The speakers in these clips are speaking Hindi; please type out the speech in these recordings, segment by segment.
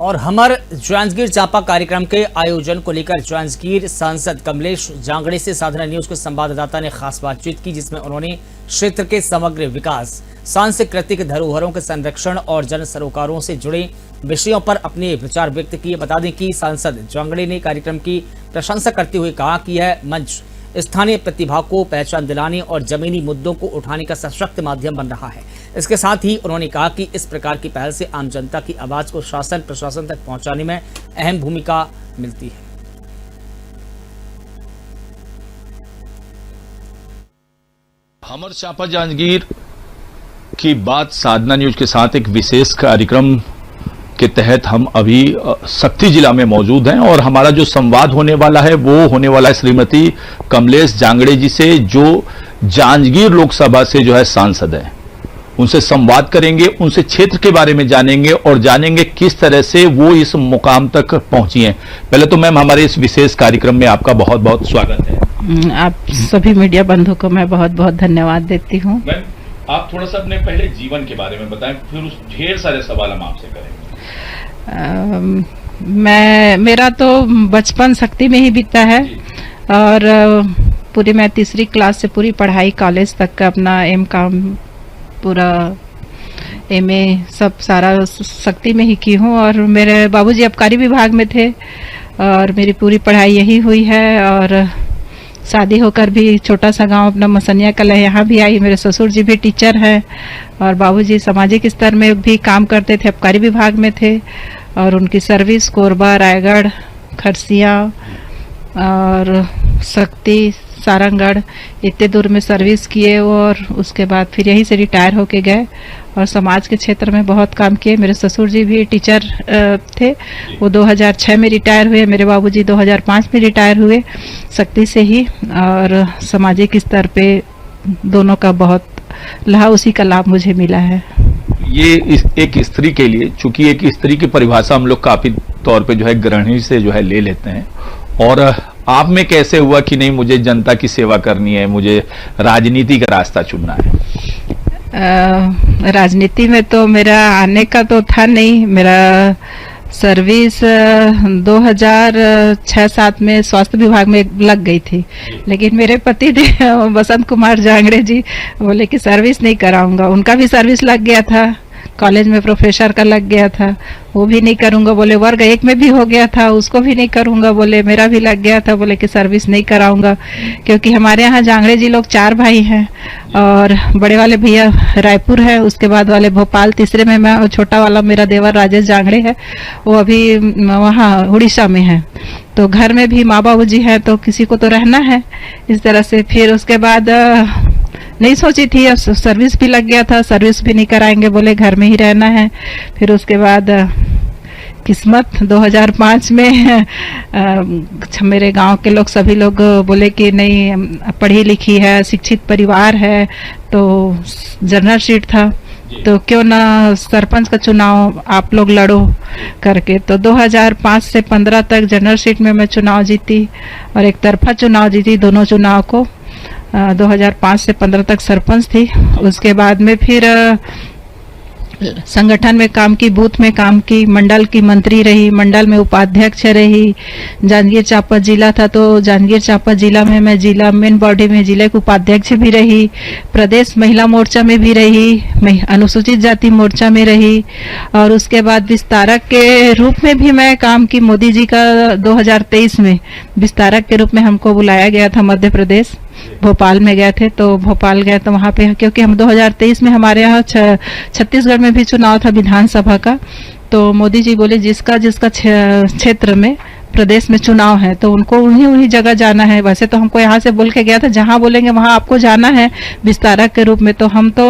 और हमर जांजगीर चांपा कार्यक्रम के आयोजन को लेकर जांजगीर सांसद कमलेश जांगड़े से साधना न्यूज के संवाददाता ने खास बातचीत की, जिसमें उन्होंने क्षेत्र के समग्र विकास, सांस्कृतिक धरोहरों के संरक्षण और जन सरोकारों से जुड़े विषयों पर अपने विचार व्यक्त किए। बता दें कि सांसद जांगड़े ने कार्यक्रम की प्रशंसा करते हुए कहा कि यह मंच स्थानीय प्रतिभा को पहचान दिलाने और जमीनी मुद्दों को उठाने का सशक्त माध्यम बन रहा है। इसके साथ ही उन्होंने कहा कि इस प्रकार की पहल से आम जनता की आवाज को शासन प्रशासन तक पहुंचाने में अहम भूमिका मिलती है। हमर चांपा जांजगीर की बात साधना न्यूज के साथ एक विशेष कार्यक्रम के तहत हम अभी शक्ति जिला में मौजूद हैं और हमारा जो संवाद होने वाला है वो होने वाला है श्रीमती कमलेश जांगड़े जी से, जो जांजगीर लोकसभा से जो है सांसद हैं। उनसे संवाद करेंगे, उनसे क्षेत्र के बारे में जानेंगे और जानेंगे किस तरह से वो इस मुकाम तक पहुंची हैं। पहले तो मैम हमारे इस विशेष कार्यक्रम में आपका बहुत बहुत स्वागत है। आप सभी मीडिया बंधुओं को मैं बहुत बहुत धन्यवाद देती हूँ। मैम आप थोड़ा सा अपने पहले जीवन के बारे में बताएं, फिर उस ढेर सारे सवाल हम आपसे करेंगे। मेरा तो बचपन शक्ति में ही बीता है और पूरी मैं तीसरी क्लास से पूरी पढ़ाई कॉलेज तक का अपना काम पूरा एमए सब सारा शक्ति में ही की हूँ। और मेरे बाबूजी आबकारी विभाग में थे और मेरी पूरी पढ़ाई यही हुई है। और शादी होकर भी छोटा सा गांव अपना मसनिया कला यहाँ भी आई। मेरे ससुर जी भी टीचर हैं और बाबूजी सामाजिक स्तर में भी काम करते थे, आबकारी विभाग में थे और उनकी सर्विस कोरबा, रायगढ़, खरसिया और शक्ति, सारंगगढ़ इतने दूर में सर्विस किए और उसके बाद फिर यहीं से रिटायर होके गए और समाज के क्षेत्र में बहुत काम किए। मेरे ससुर जी भी टीचर थे, वो 2006 में रिटायर हुए। मेरे बाबूजी 2005 में रिटायर हुए शक्ति से ही। और सामाजिक स्तर पे दोनों का बहुत उसी का लाभ मुझे मिला है। ये एक स्त्री के लिए, चूंकि एक स्त्री की परिभाषा हम लोग काफी तौर पे जो है गृहिणी से जो है ले लेते हैं, और आप में कैसे हुआ कि नहीं मुझे जनता की सेवा करनी है, मुझे राजनीति का रास्ता चुनना है? राजनीति में तो मेरा आने का तो था नहीं। मेरा सर्विस 2006-07 में स्वास्थ्य विभाग में लग गई थी, लेकिन मेरे पति थे बसंत कुमार जांगड़े जी, बोले कि सर्विस नहीं कराऊंगा। उनका भी सर्विस लग गया था, कॉलेज में प्रोफेसर का लग गया था, वो भी नहीं करूंगा बोले। वर्ग 1 में भी हो गया था, उसको भी नहीं करूंगा बोले। मेरा भी लग गया था, बोले कि सर्विस नहीं कराऊंगा, क्योंकि हमारे यहाँ जांगड़े जी लोग 4 भाई हैं और बड़े वाले भैया रायपुर है, उसके बाद वाले भोपाल, तीसरे में मैं, छोटा वाला मेरा देवर राजेश जांगड़े है, वो अभी वहाँ उड़ीसा में है। तो घर में भी माँ बाबू जी है, तो किसी को तो रहना है इस तरह से। फिर उसके बाद नहीं सोची थी, अब सर्विस भी लग गया था, सर्विस भी नहीं कराएंगे बोले, घर में ही रहना है। फिर उसके बाद किस्मत 2005 में मेरे गांव के लोग सभी लोग बोले कि नहीं पढ़ी लिखी है, शिक्षित परिवार है, तो जनरल सीट था तो क्यों ना सरपंच का चुनाव आप लोग लड़ो करके। तो 2005 से 15 तक जनरल सीट में मैं चुनाव जीती और एक तरफा चुनाव जीती, दोनों चुनाव को। 2005 से 15 तक सरपंच थी। उसके बाद में फिर संगठन में काम की, बूथ में काम की, मंडल की मंत्री रही, मंडल में उपाध्यक्ष रही। जांजगीर चांपा जिला था तो जांजगीर चांपा जिला में मैं जिला मेन बॉडी में जिले के उपाध्यक्ष भी रही, प्रदेश महिला मोर्चा में भी रही, अनुसूचित जाति मोर्चा में रही और उसके बाद विस्तारक के रूप में भी मैं काम की। मोदी जी का 2023 में विस्तारक के रूप में हमको बुलाया गया था मध्य प्रदेश, भोपाल में गए थे। तो भोपाल गए तो वहाँ पे, क्योंकि हम 2023 में हमारे यहाँ छत्तीसगढ़ में भी चुनाव था विधानसभा का, तो मोदी जी बोले जिसका जिसका क्षेत्र में प्रदेश में चुनाव है तो उनको उन्हीं जगह जाना है। वैसे तो हमको यहाँ से बोल के गया था जहाँ बोलेंगे वहाँ आपको जाना है विस्तारक के रूप में। तो हम तो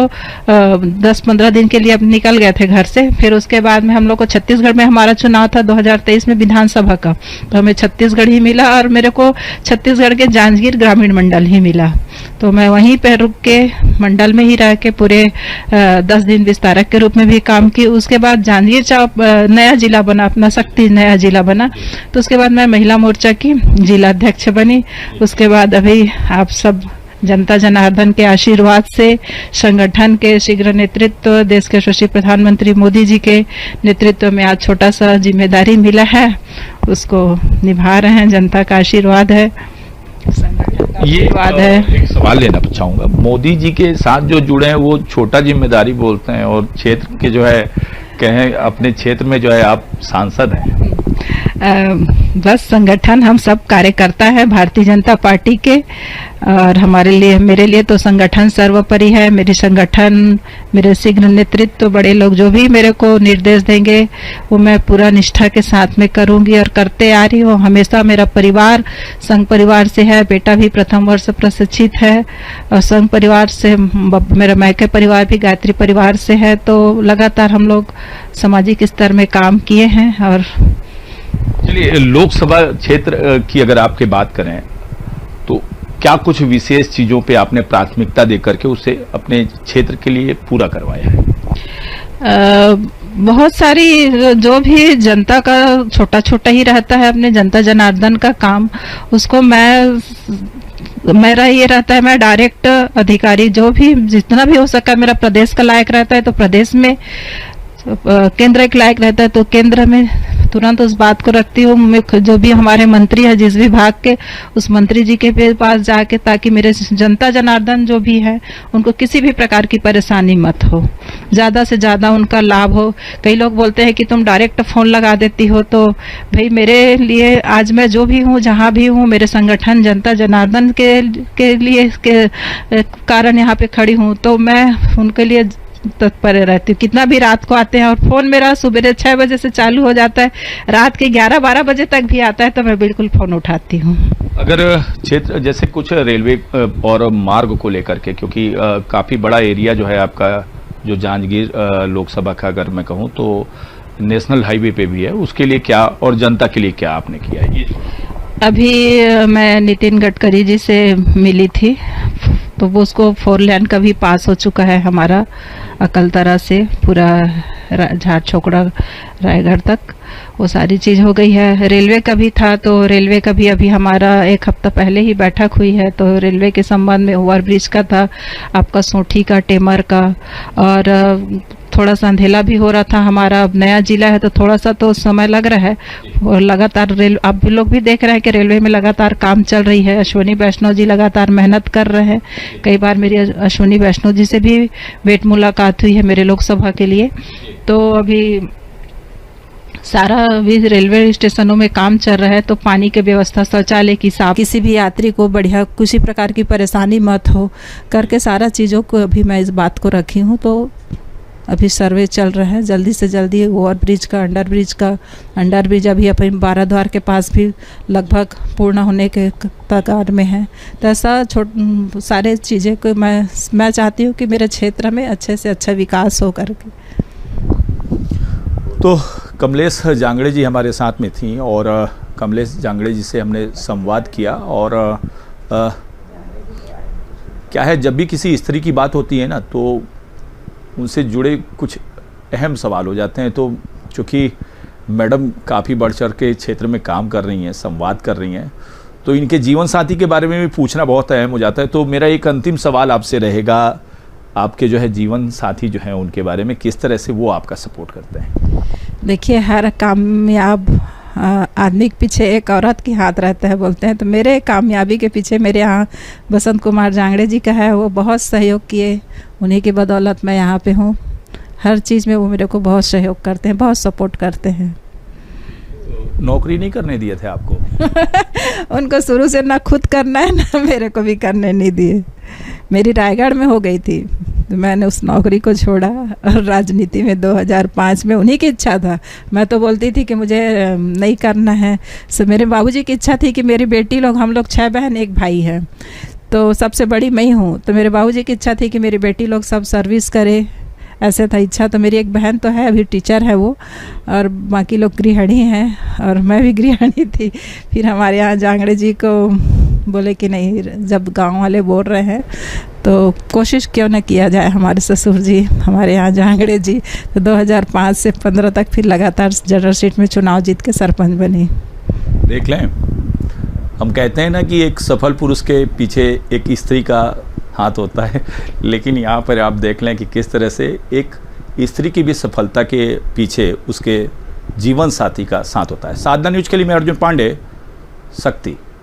10-15 दिन के लिए अब निकल गए थे घर से। फिर उसके बाद में हम लोग को छत्तीसगढ़ में हमारा चुनाव था 2023 में विधानसभा का, तो हमें छत्तीसगढ़ ही मिला और मेरे को छत्तीसगढ़ के जांजगीर ग्रामीण मंडल ही मिला। तो मैं वहीं पे रुक के मंडल में ही रह के पूरे 10 दिन विस्तारक के रूप में भी काम की। उसके बाद जांजगीर चांपा नया जिला बना, अपना शक्ति नया जिला बना, तो उसके बाद मैं महिला मोर्चा की जिला अध्यक्ष बनी। उसके बाद अभी आप सब जनता जनार्दन के आशीर्वाद से, संगठन के शीघ्र नेतृत्व, देश के यशस्वी प्रधानमंत्री मोदी जी के नेतृत्व में आज छोटा सा जिम्मेदारी मिला है, उसको निभा रहे हैं। जनता का आशीर्वाद है, ये एक सवाल लेना चाहूंगा, मोदी जी के साथ जो जुड़े हैं वो छोटा जिम्मेदारी बोलते हैं, और क्षेत्र के जो है कहें अपने क्षेत्र में जो है आप सांसद हैं। बस संगठन हम सब कार्यकर्ता है भारतीय जनता पार्टी के, और हमारे लिए, मेरे लिए तो संगठन सर्वोपरि है। मेरी संगठन, मेरे शीघ्र नेतृत्व, बड़े लोग जो भी मेरे को निर्देश देंगे वो मैं पूरा निष्ठा के साथ में करूंगी और करते आ रही हूँ हमेशा। मेरा परिवार संघ परिवार से है, बेटा भी प्रथम वर्ष प्रशिक्षित है, और संघ परिवार से मेरा मायके परिवार भी गायत्री परिवार से है। तो लगातार हम लोग सामाजिक स्तर में काम किए हैं। और चलिए, लोकसभा क्षेत्र की अगर आपकी बात करें तो क्या कुछ विशेष चीजों पे आपने प्राथमिकता देकर के उसे अपने क्षेत्र के लिए पूरा करवाया है? बहुत सारी, जो भी जनता का छोटा छोटा ही रहता है, अपने जनता जनार्दन का काम, उसको मेरा ये रहता है, मैं डायरेक्ट अधिकारी जो भी जितना भी हो सका, मेरा प्रदेश का लायक रहता है तो प्रदेश में, केंद्र एक लायक रहता है तो केंद्र में तुरंत उस बात को रखती हूँ। जो भी हमारे मंत्री है जिस विभाग के, उस मंत्री जी के पास जाके, ताकि मेरे जनता जनार्दन जो भी है उनको किसी भी प्रकार की परेशानी मत हो, ज़्यादा से ज़्यादा उनका लाभ हो। कई लोग बोलते हैं कि तुम डायरेक्ट फ़ोन लगा देती हो, तो भाई मेरे लिए आज मैं जो भी हूँ, जहाँ भी हूँ, मेरे संगठन जनता जनार्दन के लिए के कारण यहाँ पे खड़ी हूँ, तो मैं उनके लिए तत्पर रहती हूँ। कितना भी रात को आते हैं, और फोन मेरा सुबह 6 बजे से चालू हो जाता है, रात के 11-12 बजे तक भी आता है, तो मैं बिल्कुल फोन उठाती हूँ। अगर क्षेत्र जैसे कुछ रेलवे और मार्ग को लेकर के, क्योंकि काफी बड़ा एरिया जो है आपका, जो जांजगीर लोकसभा का अगर मैं कहूँ तो नेशनल हाईवे पे भी है, उसके लिए क्या और जनता के लिए क्या आपने किया है? अभी मैं नितिन गडकरी जी से मिली थी, तो वो उसको 4 लेन का भी पास हो चुका है हमारा, अकलतरा से पूरा झाड़ छोकड़ा रायगढ़ तक, वो सारी चीज़ हो गई है। रेलवे का भी था, तो रेलवे का भी अभी हमारा 1 हफ्ता पहले ही बैठक हुई है, तो रेलवे के संबंध में ओवरब्रिज का था, आपका सोठी का, टेमर का, और थोड़ा सा अंधेला भी हो रहा था। हमारा अब नया जिला है तो थोड़ा सा तो समय लग रहा है, और लगातार आप भी लोग भी देख रहे हैं कि रेलवे में लगातार काम चल रही है। अश्विनी वैष्णव जी लगातार मेहनत कर रहे हैं। कई बार मेरी अश्विनी वैष्णव जी से भी भेंट मुलाकात हुई है मेरे लोकसभा के लिए। तो अभी सारा भी रेलवे स्टेशनों में काम चल रहा है, तो पानी की व्यवस्था, शौचालय की साफ, किसी भी यात्री को बढ़िया किसी प्रकार की परेशानी मत हो करके सारा चीज़ों को अभी मैं इस बात को रखी हूँ। तो अभी सर्वे चल रहा है, जल्दी से जल्दी ओवर ब्रिज का, अंडर ब्रिज अभी अपने 12 द्वार के पास भी लगभग पूर्ण होने के कगार में है। तो ऐसा सारे चीज़ें को मैं चाहती हूँ कि मेरे क्षेत्र में अच्छे से अच्छा विकास हो करके। तो कमलेश जांगड़े जी हमारे साथ में थी, और कमलेश जांगड़े जी से हमने संवाद किया। और क्या है, जब भी किसी स्त्री की बात होती है ना, तो उनसे जुड़े कुछ अहम सवाल हो जाते हैं। तो चूँकि मैडम काफ़ी बढ़ चढ़ के क्षेत्र में काम कर रही हैं, संवाद कर रही हैं, तो इनके जीवन साथी के बारे में भी पूछना बहुत अहम हो जाता है। तो मेरा एक अंतिम सवाल आपसे रहेगा, आपके जो है जीवन साथी जो हैं उनके बारे में, किस तरह से वो आपका सपोर्ट करते हैं? देखिए, हर कामयाब आदमी के पीछे एक औरत की हाथ रहता है बोलते हैं, तो मेरे कामयाबी के पीछे मेरे यहाँ बसंत कुमार जांगड़े जी का है। वो बहुत सहयोग किए, उन्हीं की बदौलत मैं यहाँ पे हूँ। हर चीज़ में वो मेरे को बहुत सहयोग करते हैं, बहुत सपोर्ट करते हैं। नौकरी नहीं करने दिए थे आपको? उनको शुरू से ना खुद करना है ना मेरे को भी करने नहीं दिए। मेरी रायगढ़ में हो गई थी, तो मैंने उस नौकरी को छोड़ा, और राजनीति में 2005 में उन्हीं की इच्छा था। मैं तो बोलती थी कि मुझे नहीं करना है। सो मेरे बाबूजी की इच्छा थी कि मेरी बेटी लोग, हम लोग 6 बहन 1 भाई हैं, तो सबसे बड़ी मैं ही हूँ। तो मेरे बाबूजी की इच्छा थी कि मेरी बेटी लोग सब सर्विस करे, ऐसे था इच्छा। तो मेरी एक बहन तो है, अभी टीचर है वो, और बाकी लोग गृहिणी हैं, और मैं भी गृहिणी थी। फिर हमारे यहाँ जांगड़े जी को बोले कि नहीं, जब गांव वाले बोल रहे हैं तो कोशिश क्यों न किया जाए। हमारे ससुर जी, हमारे यहाँ जांगड़े जी, तो 2005 से 15 तक फिर लगातार जनरल सीट में चुनाव जीत के सरपंच बनी। देख लें, हम कहते हैं ना कि एक सफल पुरुष के पीछे एक स्त्री का हाथ होता है, लेकिन यहाँ पर आप देख लें कि किस तरह से एक स्त्री की भी सफलता के पीछे उसके जीवन साथी का साथ होता है। साधना न्यूज़ के लिए मैं अर्जुन पांडे, शक्ति।